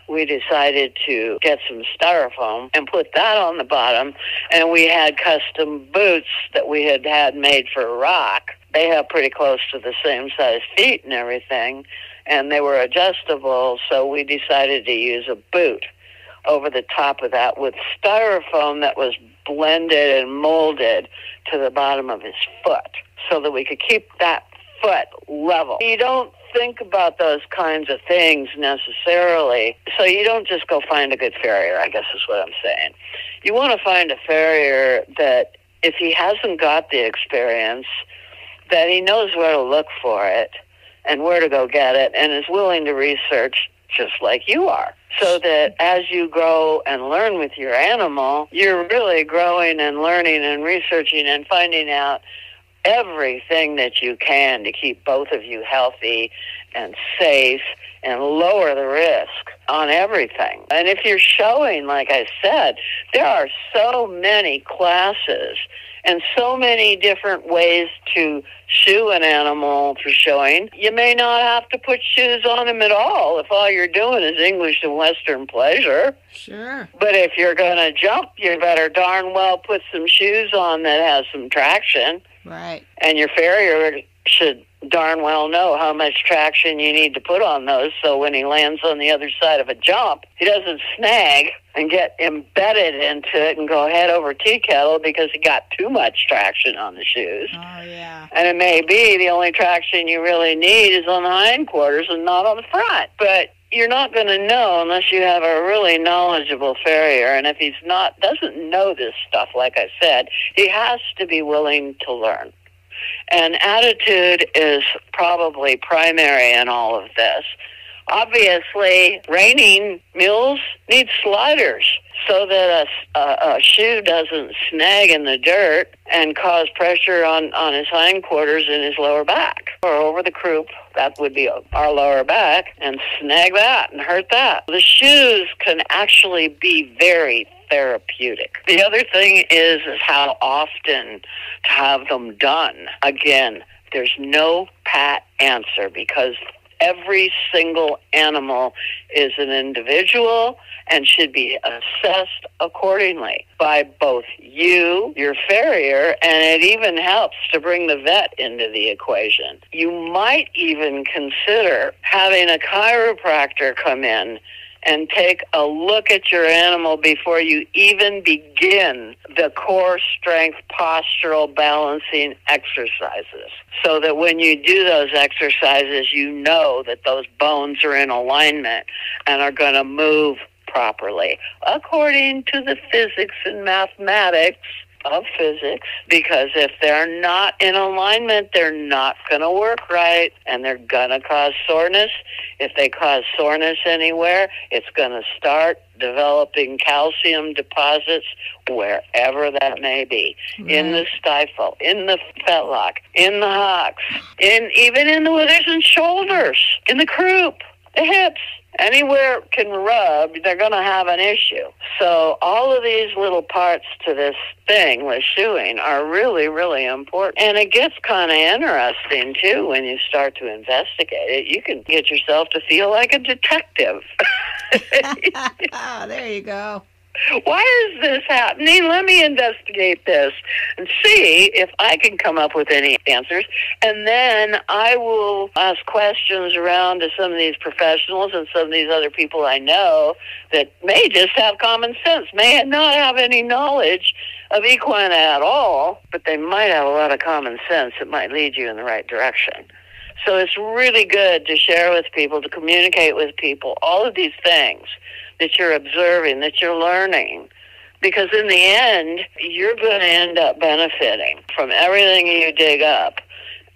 S3: we decided to get some styrofoam and put that on the bottom, and we had custom boots that we had made for rock. They have pretty close to the same size feet and everything, and they were adjustable, so we decided to use a boot over the top of that with styrofoam that was blended and molded to the bottom of his foot so that we could keep that foot level. You don't think about those kinds of things necessarily. So you don't just go find a good farrier, I guess is what I'm saying. You want to find a farrier that if he hasn't got the experience, that he knows where to look for it and where to go get it and is willing to research just like you are. So that as you grow and learn with your animal, you're really growing and learning and researching and finding out everything that you can to keep both of you healthy and safe and lower the risk on everything. And if you're showing, like I said, there are so many classes and so many different ways to shoe an animal for showing. You may not have to put shoes on him at all if all you're doing is English and Western pleasure.
S2: Sure.
S3: But if you're going to jump, you better darn well put some shoes on that has some traction.
S2: Right.
S3: And your farrier should darn well know how much traction you need to put on those so when he lands on the other side of a jump, he doesn't snag and get embedded into it and go head over tea kettle because he got too much traction on the shoes.
S2: Oh, yeah.
S3: And it may be the only traction you really need is on the hindquarters and not on the front. But you're not going to know unless you have a really knowledgeable farrier. And if he's doesn't know this stuff, like I said, he has to be willing to learn. And attitude is probably primary in all of this. Obviously, reining mules need sliders so that a shoe doesn't snag in the dirt and cause pressure on his hindquarters and his lower back, or over the croup, that would be our lower back, and snag that and hurt that. The shoes can actually be very therapeutic. The other thing is how often to have them done. Again, there's no pat answer because every single animal is an individual and should be assessed accordingly by both you, your farrier, and it even helps to bring the vet into the equation. You might even consider having a chiropractor come in and take a look at your animal before you even begin the core strength postural balancing exercises, so that when you do those exercises, you know that those bones are in alignment and are going to move properly according to the physics and mathematics of physics, because if they're not in alignment, they're not going to work right, and they're going to cause soreness. If they cause soreness anywhere, it's going to start developing calcium deposits wherever that may be, right. In the stifle, in the fetlock, in the hocks, even in the withers and shoulders, in the croup, the hips. Anywhere it can rub, they're going to have an issue. So all of these little parts to this thing with shoeing are really, really important. And it gets kind of interesting, too, when you start to investigate it. You can get yourself to feel like a detective.
S2: Oh, there you go.
S3: Why is this happening? Let me investigate this and see if I can come up with any answers. And then I will ask questions around to some of these professionals and some of these other people I know that may just have common sense, may not have any knowledge of equine at all, but they might have a lot of common sense that might lead you in the right direction. So it's really good to share with people, to communicate with people, all of these things that you're observing, that you're learning. Because in the end, you're going to end up benefiting from everything you dig up.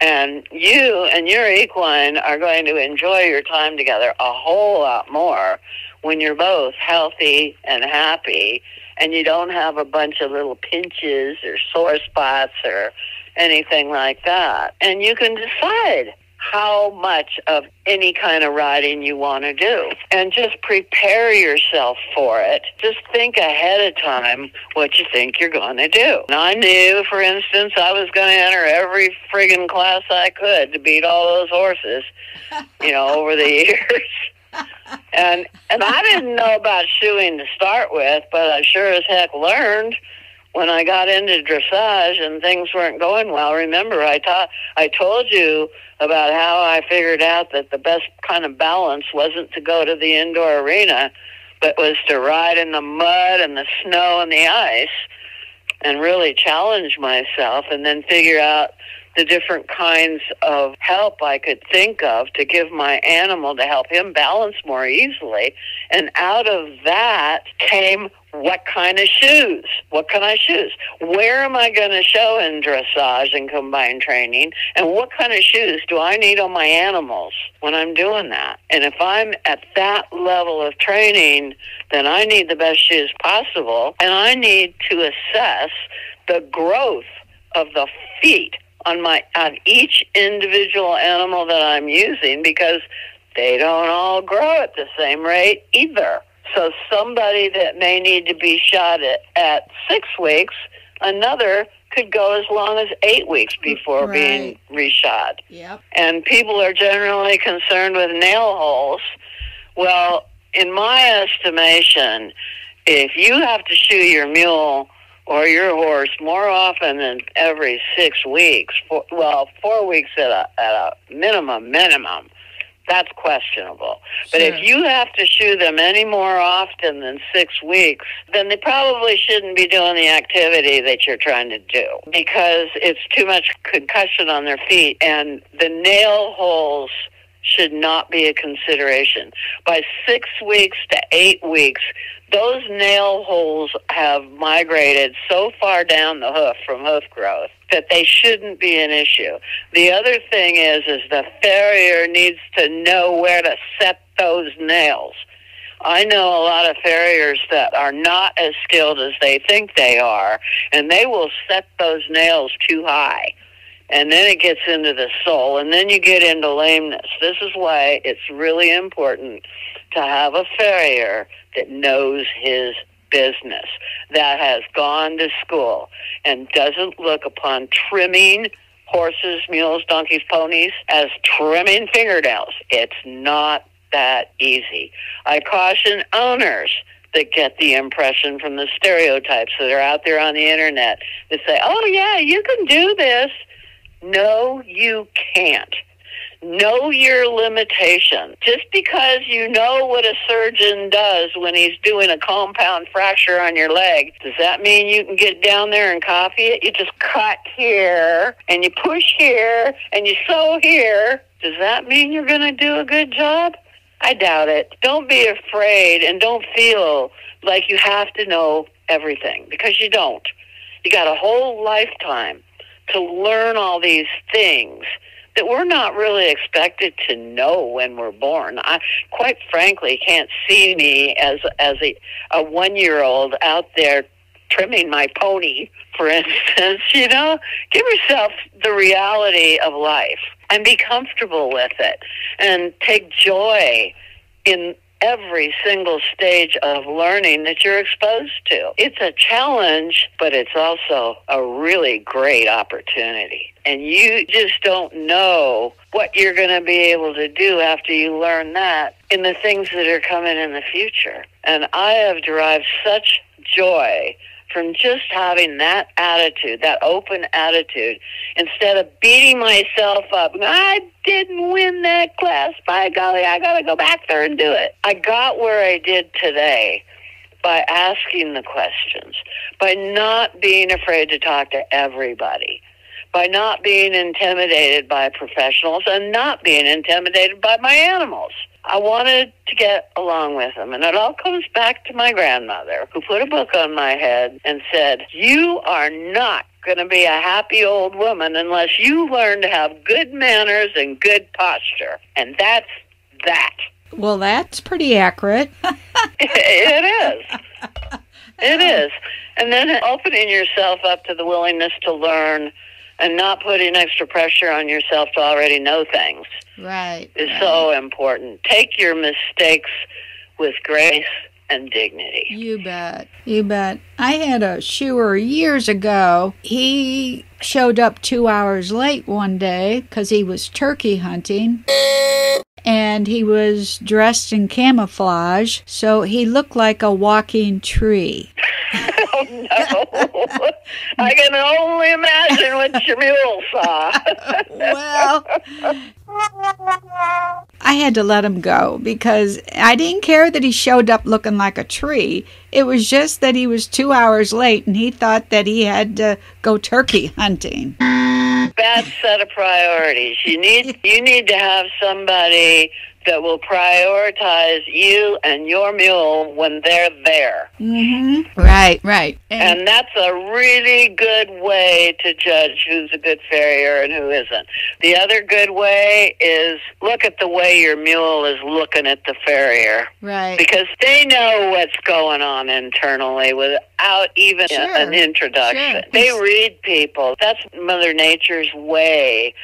S3: And you and your equine are going to enjoy your time together a whole lot more when you're both healthy and happy and you don't have a bunch of little pinches or sore spots or anything like that. And you can decide how much of any kind of riding you want to do. And just prepare yourself for it. Just think ahead of time what you think you're going to do. And I knew, for instance, I was going to enter every friggin' class I could to beat all those horses, over the years. And I didn't know about shoeing to start with, but I sure as heck learned when I got into dressage and things weren't going well. Remember, I told you about how I figured out that the best kind of balance wasn't to go to the indoor arena, but was to ride in the mud and the snow and the ice and really challenge myself and then figure out the different kinds of help I could think of to give my animal to help him balance more easily. And out of that came, what kind of shoes? What can I choose? Where am I going to show in dressage and combined training? And what kind of shoes do I need on my animals when I'm doing that? And if I'm at that level of training, then I need the best shoes possible. And I need to assess the growth of the feet on each individual animal that I'm using, because they don't all grow at the same rate either. So somebody that may need to be shot at 6 weeks, another could go as long as 8 weeks before being reshot.
S2: Yep.
S3: And people are generally concerned with nail holes. Well, in my estimation, if you have to shoe your mule or your horse more often than every 6 weeks, 4 weeks at a minimum, that's questionable. But
S2: Sure.
S3: if you have to shoe them any more often than 6 weeks, then they probably shouldn't be doing the activity that you're trying to do, because it's too much concussion on their feet, and the nail holes should not be a consideration. By 6 weeks to 8 weeks, those nail holes have migrated so far down the hoof from hoof growth that they shouldn't be an issue. The other thing is the farrier needs to know where to set those nails. I know a lot of farriers that are not as skilled as they think they are, and they will set those nails too high. And then it gets into the sole, and then you get into lameness. This is why it's really important to have a farrier that knows his business, that has gone to school, and doesn't look upon trimming horses, mules, donkeys, ponies as trimming fingernails. It's not that easy. I caution owners that get the impression from the stereotypes that are out there on the internet that say, oh, yeah, you can do this. No, you can't. Know your limitation. Just because you know what a surgeon does when he's doing a compound fracture on your leg, does that mean you can get down there and copy it? You just cut here, and you push here, and you sew here. Does that mean you're going to do a good job? I doubt it. Don't be afraid, and don't feel like you have to know everything, because you don't. You got a whole lifetime to learn all these things that we're not really expected to know when we're born. I, quite frankly, can't see me as a 1-year-old out there trimming my pony, for instance. You know, give yourself the reality of life and be comfortable with it, and take joy in every single stage of learning that you're exposed to. It's a challenge, but it's also a really great opportunity. And you just don't know what you're going to be able to do after you learn that in the things that are coming in the future. And I have derived such joy from just having that attitude, that open attitude, instead of beating myself up. I didn't win that class. By golly, I got to go back there and do it. I got where I did today by asking the questions, by not being afraid to talk to everybody, by not being intimidated by professionals, and not being intimidated by my animals. I wanted to get along with them. And it all comes back to my grandmother, who put a book on my head and said, you are not going to be a happy old woman unless you learn to have good manners and good posture. And that's that.
S2: Well, that's pretty accurate.
S3: It is. It is. And then opening yourself up to the willingness to learn and not putting extra pressure on yourself to already know things.
S2: Right.
S3: Is so important. Take your mistakes with grace and dignity.
S2: You bet. You bet. I had a shoer years ago. He showed up 2 hours late one day because he was turkey hunting. And he was dressed in camouflage, so he looked like a walking tree.
S3: Oh, no. I can only imagine what your mule saw.
S2: Well, I had to let him go because I didn't care that he showed up looking like a tree. It was just that he was 2 hours late and he thought that he had to go turkey hunting.
S3: bad set of priorities. You need to have somebody that will prioritize you and your mule when they're there.
S2: Mm-hmm. Right.
S3: And that's a really good way to judge who's a good farrier and who isn't. The other good way is look at the way your mule is looking at the farrier.
S2: Right.
S3: Because they know what's going on internally without even an introduction.
S2: Sure.
S3: They read people. That's Mother Nature's way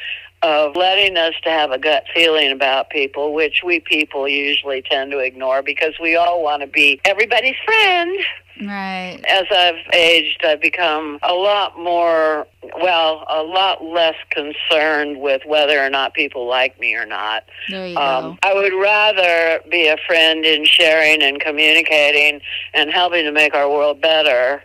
S3: of letting us to have a gut feeling about people, which we people usually tend to ignore because we all want to be everybody's friend.
S2: Right.
S3: As I've aged, I've become a lot less concerned with whether or not people like me or not.
S2: There you go.
S3: I would rather be a friend in sharing and communicating and helping to make our world better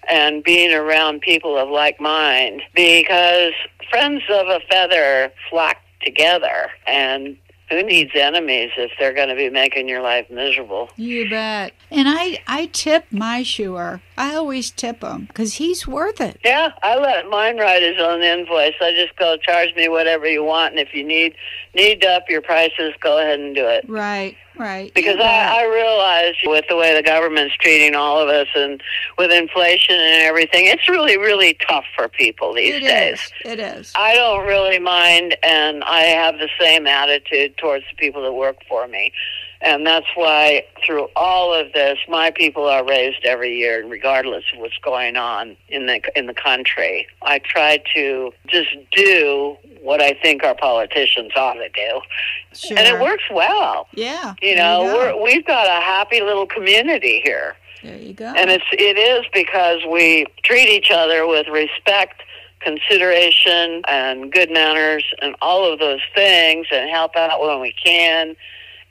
S3: and being around people of like mind, because friends of a feather flock together, and who needs enemies if they're going to be making your life miserable?
S2: You bet. And I tip my shoer. I always tip him because he's worth it.
S3: Yeah, I let mine write his own invoice. I just go, charge me whatever you want, and if you need to up your prices, go ahead and do it.
S2: Right.
S3: Because I realize with the way the government's treating all of us and with inflation and everything, it's really, really tough for people these days.
S2: It is.
S3: I don't really mind, and I have the same attitude towards the people that work for me. And that's why through all of this, my people are raised every year, regardless of what's going on in the country. I try to just do what I think our politicians ought to do.
S2: Sure.
S3: And it works well.
S2: Yeah.
S3: We've got a happy little community here.
S2: There you go.
S3: And it is because we treat each other with respect, consideration, and good manners, and all of those things, and help out when we can.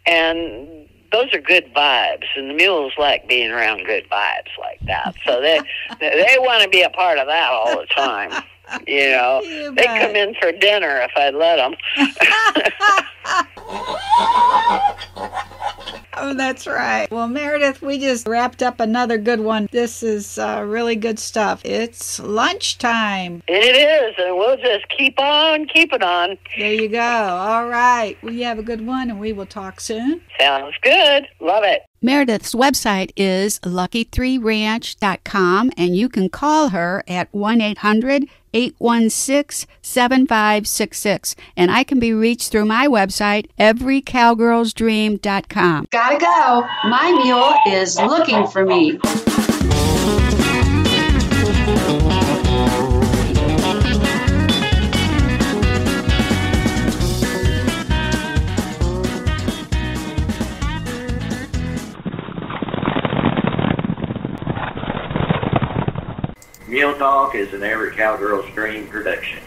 S3: And those are good vibes, and the mules like being around good vibes like that. So they want to be a part of that all the time. They'd come in for dinner if I'd let them.
S2: Oh, that's right. Well, Meredith, we just wrapped up another good one. This is really good stuff. It's lunchtime.
S3: It is, and we'll just keep on keeping on.
S2: There you go. All right. Well, you have a good one, and we will talk soon.
S3: Sounds good. Love it.
S2: Meredith's website is lucky3ranch.com, and you can call her at 1-800-816-7566. And I can be reached through my website, everycowgirlsdream.com.
S1: Gotta go. My mule is looking for me.
S4: Mule Talk is an Every Cowgirl's Dream production.